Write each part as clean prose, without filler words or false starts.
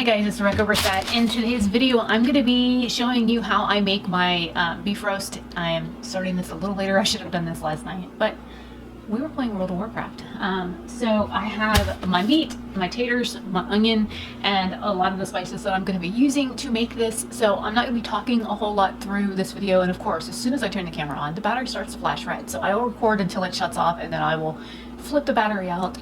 guys, it's RebeccaLynOberstadt. In today's video, I'm going to be showing you how I make my beef roast. I am starting this a little later. I should have done this last night, but we were playing World of Warcraft. So I have my meat, my taters, my onion, and a lot of the spices that I'm going to be using to make this. So I'm not going to be talking a whole lot through this video. And of course, as soon as I turn the camera on, the battery starts to flash red. So I will record until it shuts off, and then I will flip the battery out.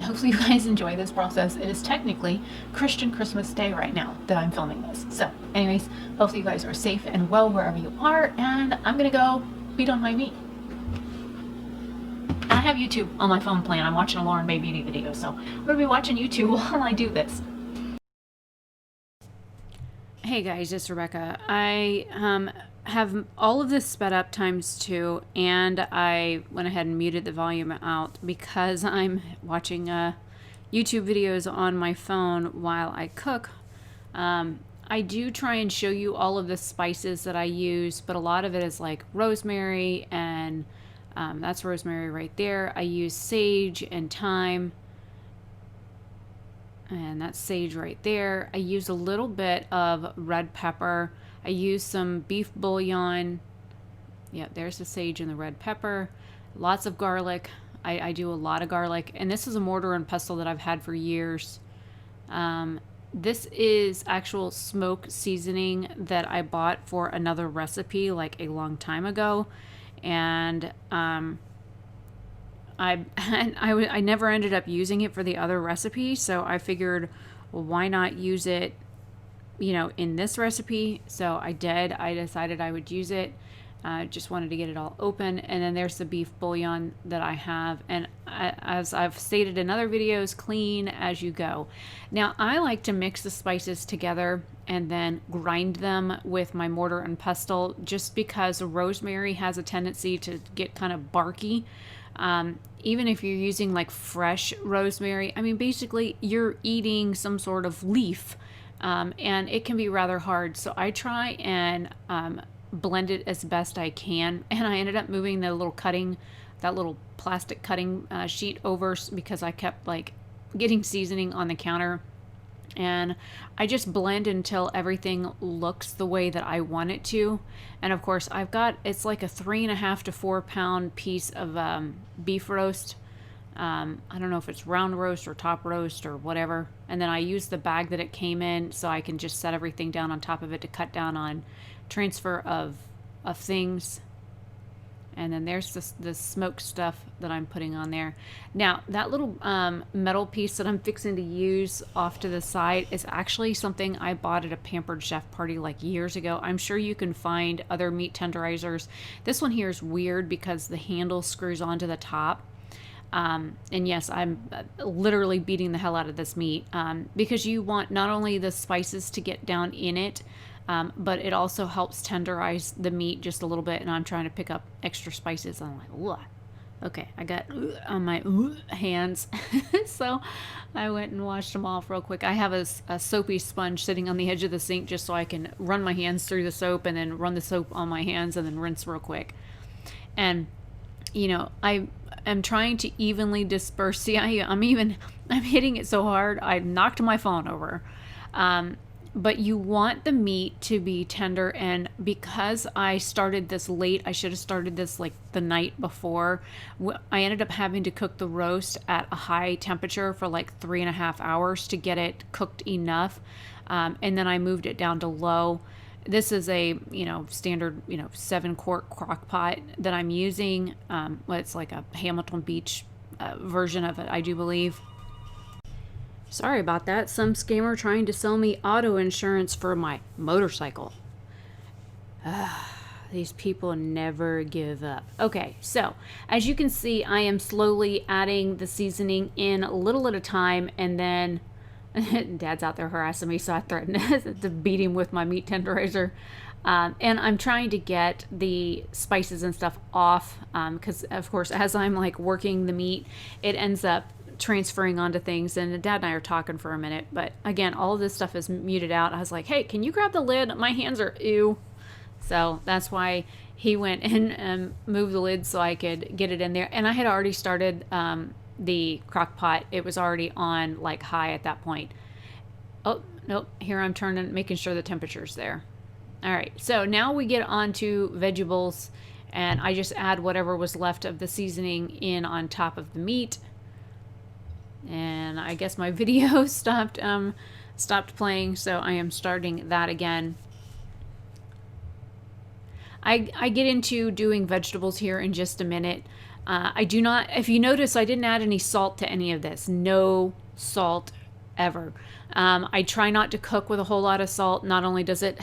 Hopefully you guys enjoy this process. It is technically Christian Christmas Day right now that I'm filming this. So anyways, hopefully you guys are safe and well wherever you are, and I'm gonna go beat on my meat. I have YouTube on my phone playing. I'm watching a Lauren Bay beauty video, so I'm gonna be watching YouTube while I do this. Hey guys, it's Rebecca. I have all of this sped up ×2, and I went ahead and muted the volume out because I'm watching YouTube videos on my phone while I cook. I do try and show you all of the spices that I use, but a lot of it is like rosemary, and that's rosemary right there. I use sage and thyme, and that's sage right there. I use a little bit of red pepper. I use some beef bouillon. Yeah, there's the sage and the red pepper. Lots of garlic. I do a lot of garlic. And this is a mortar and pestle that I've had for years. This is actual smoke seasoning that I bought for another recipe like a long time ago. And I never ended up using it for the other recipe. So I figured, well, why not use it, you know, in this recipe? So I did. I decided I would use it. Just wanted to get it all open. And then there's the beef bouillon that I have. And as I've stated in other videos, clean as you go. Now, I like to mix the spices together and then grind them with my mortar and pestle, just because rosemary has a tendency to get kind of barky. Even if you're using like fresh rosemary, I mean, basically you're eating some sort of leaf. And it can be rather hard. So I try and blend it as best I can. And I ended up moving the little cutting, that little plastic cutting sheet over, because I kept like getting seasoning on the counter. And I just blend until everything looks the way that I want it to. And of course I've got, it's like a 3.5 to 4 pound piece of beef roast. I don't know if it's round roast or top roast or whatever. And then I use the bag that it came in, so I can just set everything down on top of it to cut down on transfer of things. And then there's this smoked stuff that I'm putting on there. Now, that little metal piece that I'm fixing to use off to the side is actually something I bought at a Pampered Chef party like years ago. I'm sure you can find other meat tenderizers. This one here is weird because the handle screws onto the top. And yes, I'm literally beating the hell out of this meat because you want not only the spices to get down in it, but it also helps tenderize the meat just a little bit. And I'm trying to pick up extra spices. I'm like, ugh. Okay, I got on my hands. So I went and washed them off real quick. I have a soapy sponge sitting on the edge of the sink just so I can run my hands through the soap and then run the soap on my hands and then rinse real quick. And, you know, I'm trying to evenly disperse. See, I'm hitting it so hard, I knocked my phone over. But you want the meat to be tender, and because I started this late, I should have started this like the night before. I ended up having to cook the roast at a high temperature for like 3.5 hours to get it cooked enough. And then I moved it down to low. This is a, you know, standard, you know, 7-quart crock pot that I'm using. Well, it's like a Hamilton Beach version of it, I do believe. Sorry about that. Some scammer trying to sell me auto insurance for my motorcycle. These people never give up. Okay, so as you can see, I am slowly adding the seasoning in a little at a time, and then Dad's out there harassing me, so I threatened to beat him with my meat tenderizer. And I'm trying to get the spices and stuff off, because of course, as I'm like working the meat, it ends up transferring onto things. And Dad and I are talking for a minute, but again, all of this stuff is muted out. I was like, hey, can you grab the lid? My hands are ew. So that's why he went and moved the lid so I could get it in there. And I had already started the crock pot. It was already on like high at that point. Oh, nope. Here I'm making sure the temperature's there. All right, so now we get on to vegetables, and I just add whatever was left of the seasoning in on top of the meat. And I guess my video stopped playing, so I am starting that again. I get into doing vegetables here in just a minute. I do not, if you notice, I didn't add any salt to any of this. No salt ever. I try not to cook with a whole lot of salt. Not only does it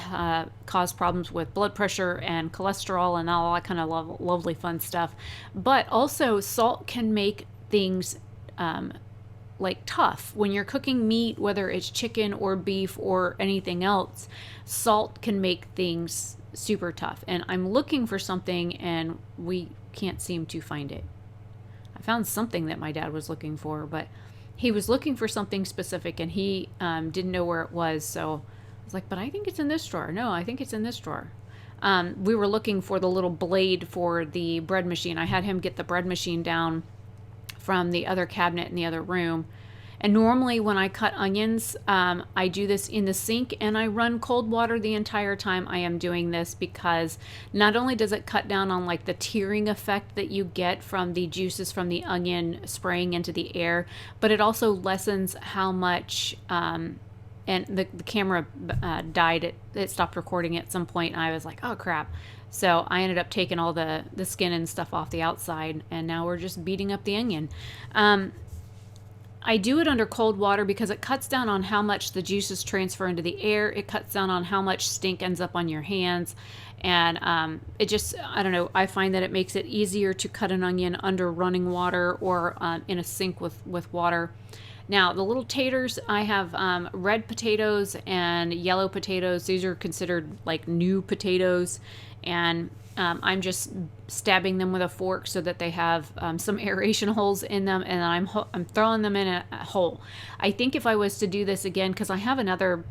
cause problems with blood pressure and cholesterol and all that kind of lovely fun stuff, but also salt can make things like tough. When you're cooking meat, whether it's chicken or beef or anything else, salt can make things super tough. And I'm looking for something and we can't seem to find it. I found something that my dad was looking for, but he was looking for something specific and he didn't know where it was. So I was like, but I think it's in this drawer. No, I think it's in this drawer. We were looking for the little blade for the bread machine. I had him get the bread machine down from the other cabinet in the other room. And normally when I cut onions, I do this in the sink and I run cold water the entire time I am doing this, because not only does it cut down on like the tearing effect that you get from the juices from the onion spraying into the air, but it also lessens how much, and the camera died. It stopped recording at some point and I was like, oh crap. So I ended up taking all the skin and stuff off the outside, and now we're just beating up the onion. I do it under cold water because it cuts down on how much the juices transfer into the air. It cuts down on how much stink ends up on your hands. And it just, I don't know, I find that it makes it easier to cut an onion under running water or in a sink with water. Now, the little taters, I have red potatoes and yellow potatoes. These are considered like new potatoes. And I'm just stabbing them with a fork so that they have some aeration holes in them, and then I'm throwing them in a hole. I think if I was to do this again, because I have another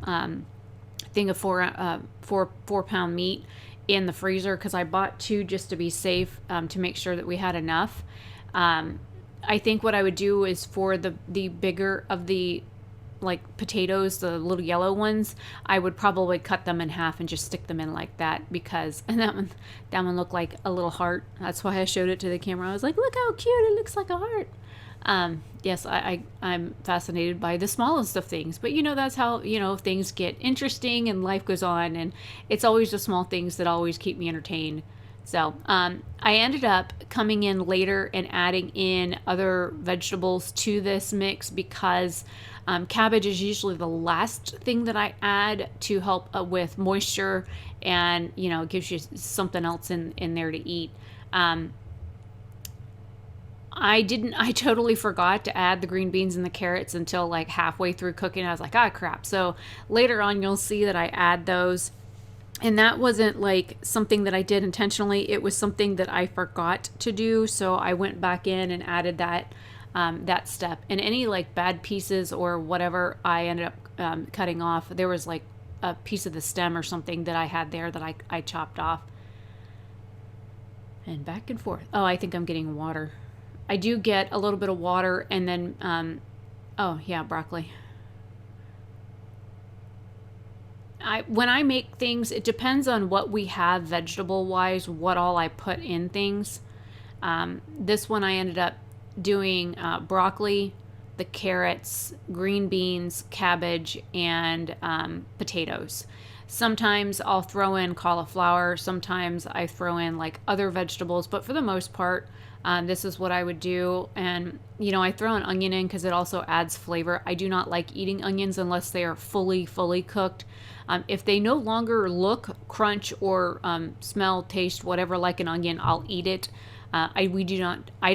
thing of 4-pound meat in the freezer, because I bought 2 just to be safe, to make sure that we had enough. I think what I would do is for the bigger of the like potatoes, the little yellow ones, I would probably cut them in half and just stick them in like that, because and that one looked like a little heart. That's why I showed it to the camera. I was like, look how cute, it looks like a heart. Yes, I'm fascinated by the smallest of things, but that's how things get interesting and life goes on, and it's always the small things that always keep me entertained. So I ended up coming in later and adding in other vegetables to this mix, because cabbage is usually the last thing that I add to help with moisture, and it gives you something else in there to eat. I totally forgot to add the green beans and the carrots until like halfway through cooking. I was like, ah, crap. So later on you'll see that I add those. And that wasn't like something that I did intentionally. It was something that I forgot to do. So I went back in and added that step. And any like bad pieces or whatever I ended up cutting off. There was like a piece of the stem or something that I had there that I chopped off. And back and forth. Oh, I think I'm getting water. I do get a little bit of water, and then, oh yeah, broccoli. When I make things, it depends on what we have vegetable-wise, what all I put in things. This one I ended up doing broccoli, the carrots, green beans, cabbage, and potatoes. Sometimes I'll throw in cauliflower. Sometimes I throw in like other vegetables, but for the most part, this is what I would do. And, I throw an onion in because it also adds flavor. I do not like eating onions unless they are fully cooked. If they no longer look, crunch, or smell, taste, whatever like an onion, I'll eat it. I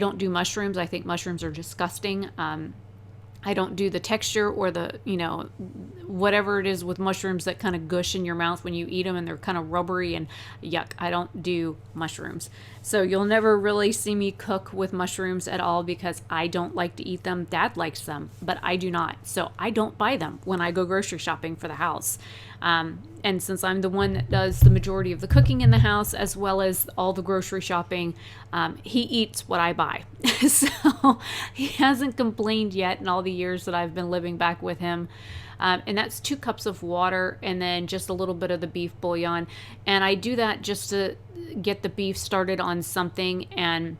don't do mushrooms. I think mushrooms are disgusting. I don't do the texture or the, whatever it is with mushrooms that kind of gush in your mouth when you eat them and they're kind of rubbery and yuck. I don't do mushrooms. So you'll never really see me cook with mushrooms at all because I don't like to eat them. Dad likes them, but I do not. So I don't buy them when I go grocery shopping for the house. And since I'm the one that does the majority of the cooking in the house, as well as all the grocery shopping, he eats what I buy. So he hasn't complained yet in all the years that I've been living back with him. And that's 2 cups of water and then just a little bit of the beef bouillon. And I do that just to get the beef started on something, and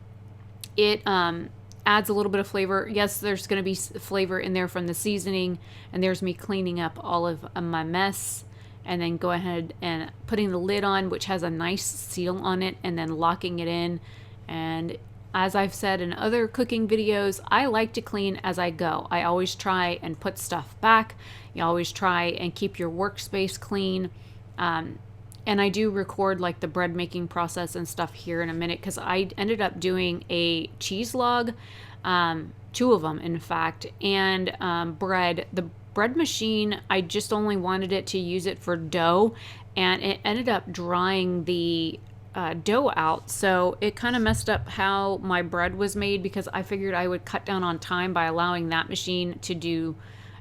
it adds a little bit of flavor. Yes, there's going to be flavor in there from the seasoning, and there's me cleaning up all of my mess, and then go ahead and putting the lid on, which has a nice seal on it, and then locking it in. And as I've said in other cooking videos, I like to clean as I go. I always try and put stuff back. You always try and keep your workspace clean. And I do record like the bread making process and stuff here in a minute, because I ended up doing a cheese log, 2 of them in fact, and bread. The bread machine, I just only wanted it to use it for dough, and it ended up drying the dough out, so it kind of messed up how my bread was made, because I figured I would cut down on time by allowing that machine to do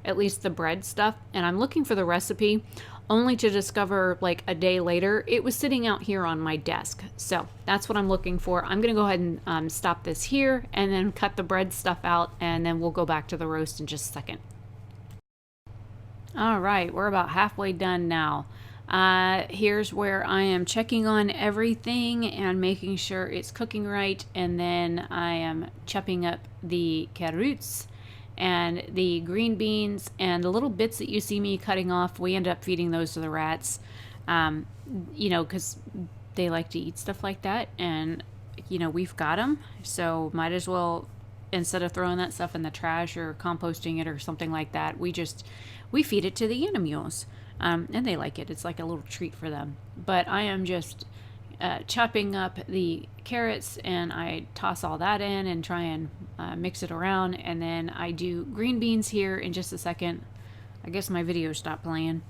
at least the bread stuff. And I'm looking for the recipe, only to discover like a day later it was sitting out here on my desk. So that's what I'm looking for. I'm gonna go ahead and stop this here and then cut the bread stuff out, and then we'll go back to the roast in just a second. All right, we're about halfway done now. Here's where I am checking on everything and making sure it's cooking right, and then I am chopping up the carrots and the green beans, and the little bits that you see me cutting off, we end up feeding those to the rats, you know, because they like to eat stuff like that, and you know, we've got them, so might as well, instead of throwing that stuff in the trash or composting it or something like that, we feed it to the animals. And they like it. It's like a little treat for them. But I am just chopping up the carrots, and I toss all that in and try and mix it around. And then I do green beans here in just a second. I guess my video stopped playing.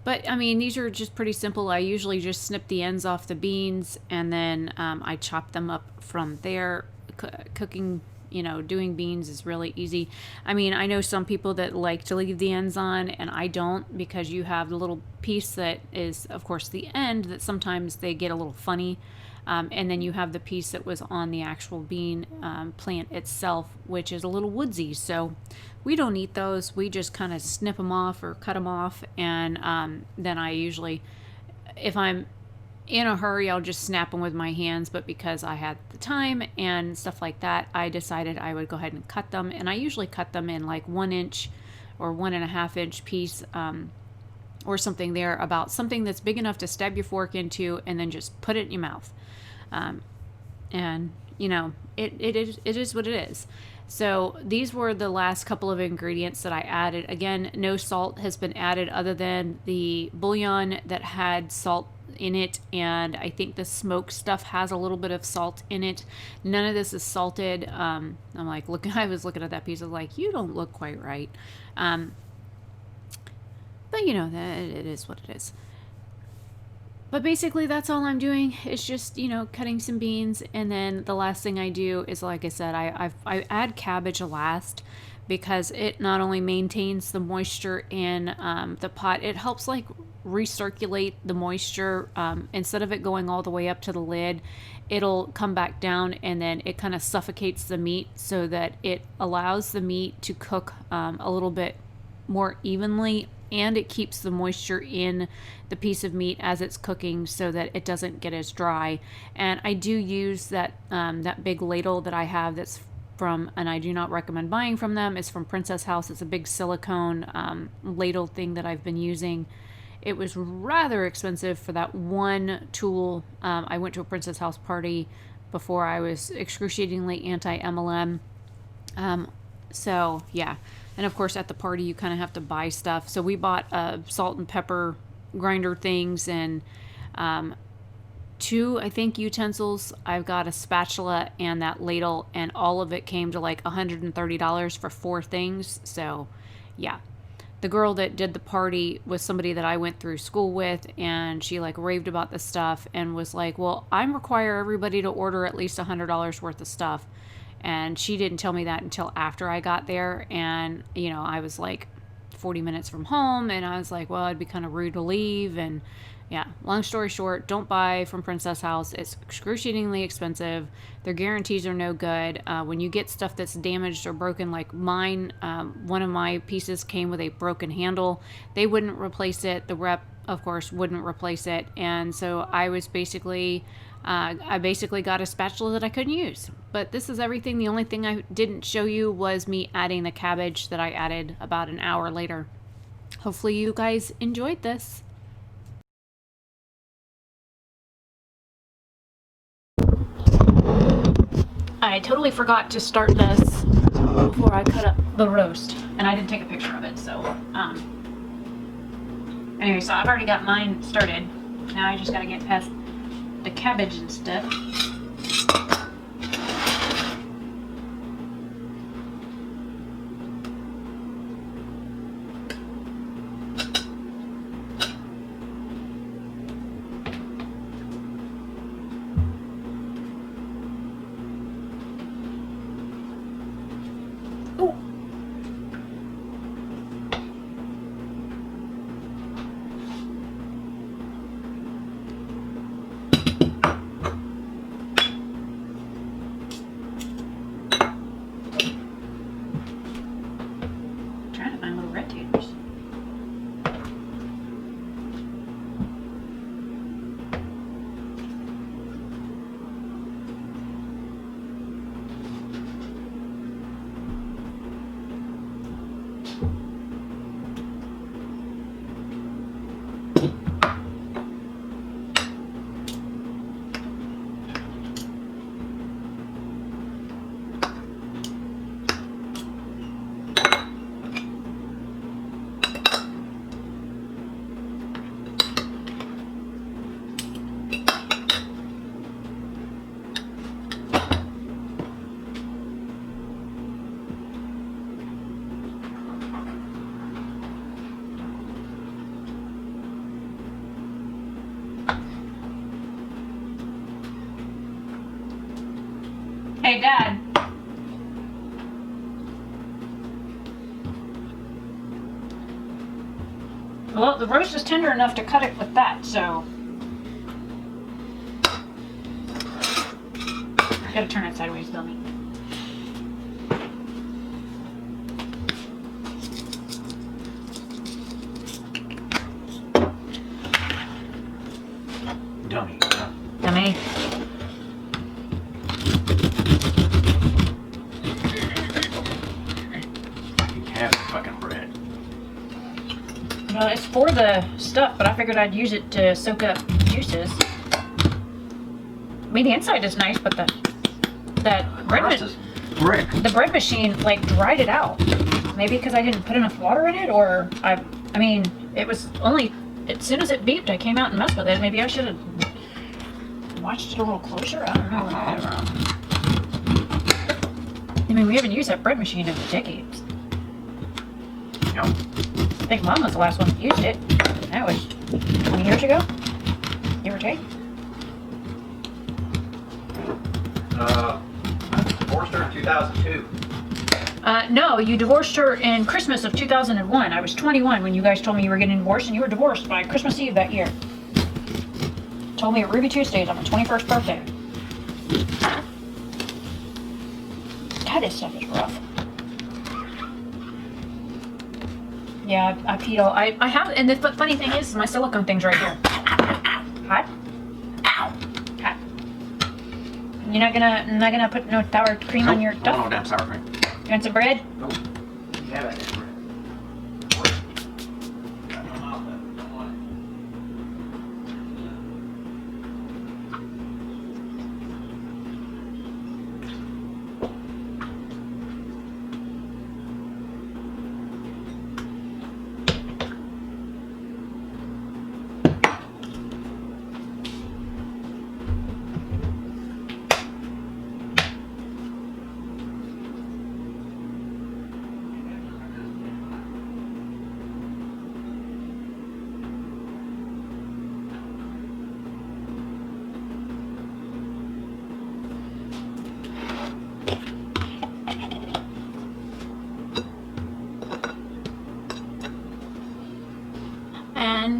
But I mean, these are just pretty simple. I usually just snip the ends off the beans, and then I chop them up from there. Cooking, you know, doing beans is really easy. I mean, I know some people that like to leave the ends on, and I don't, because you have the little piece that is, of course, the end that sometimes they get a little funny. And then you have the piece that was on the actual bean plant itself, which is a little woodsy. So we don't eat those. We just kind of snip them off or cut them off. And then I usually, if I'm in a hurry, I'll just snap them with my hands, but because I had the time and stuff like that, I decided I would go ahead and cut them. And I usually cut them in like 1 inch or 1.5 inch piece, or something there, about something that's big enough to stab your fork into, and then just put it in your mouth. And you know, it is what it is. So these were the last couple of ingredients that I added. Again, no salt has been added other than the bouillon that had salt in it, and I think the smoked stuff has a little bit of salt in it. None of this is salted. I'm like, look, I was looking at that piece of like, you don't look quite right. But you know, that it is what it is. But basically that's all I'm doing. It's just, you know, cutting some beans, and then the last thing I do is, like I said, I add cabbage last, because it not only maintains the moisture in the pot, it helps like recirculate the moisture. Instead of it going all the way up to the lid, it'll come back down, and then it kind of suffocates the meat, so that it allows the meat to cook a little bit more evenly, and it keeps the moisture in the piece of meat as it's cooking, so that it doesn't get as dry. And I do use that that big ladle that I have that's from, and I do not recommend buying from them, it's from Princess House. It's a big silicone ladle thing that I've been using. It was rather expensive for that one tool. I went to a Princess House party before I was excruciatingly anti-MLM. So yeah, and of course at the party you kind of have to buy stuff. So we bought salt and pepper grinder things, and 2, I think, utensils. I've got a spatula and that ladle, and all of it came to like $130 for 4 things. So yeah, the girl that did the party was somebody that I went through school with, and she like raved about the stuff and was like, well, I require everybody to order at least $100 worth of stuff. And she didn't tell me that until after I got there. And, you know, I was like 40 minutes from home, and I was like, well, it'd be kind of rude to leave. And yeah, long story short, don't buy from Princess House. It's excruciatingly expensive. Their guarantees are no good. When you get stuff that's damaged or broken, like mine, one of my pieces came with a broken handle. They wouldn't replace it. The rep, of course, wouldn't replace it. And so I basically got a spatula that I couldn't use. But this is everything. The only thing I didn't show you was me adding the cabbage that I added about an hour later. Hopefully you guys enjoyed this. I totally forgot to start this before I cut up the roast, and I didn't take a picture of it, so anyway, so I've already got mine started. Now I just gotta get past the cabbage and stuff. Hey, Dad. Well, the roast is tender enough to cut it with that, so I gotta turn it sideways, dummy. Dummy. Dummy. Well, it's for the stuff, but I figured I'd use it to soak up juices. I mean, the inside is nice, but the bread machine like dried it out. Maybe because I didn't put enough water in it, or I mean, it was only as soon as it beeped, I came out and messed with it. Maybe I should have watched it a little closer. I don't know. I mean, we haven't used that bread machine in decades. No. I think Mom was the last one that used it. That was 20 years ago, give or take. Divorced her in 2002. No, you divorced her in Christmas of 2001. I was 21 when you guys told me you were getting divorced, and you were divorced by Christmas Eve that year. Told me at Ruby Tuesdays on my 21st birthday. God, this stuff is rough. Yeah, I peed all. I have, and the funny thing is, my silicone thing's right here. Hot? Hot. You're not gonna put no sour cream on your stuff? No damn sour cream. You want some bread? Nope. Yeah, that is bread.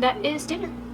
that is dinner.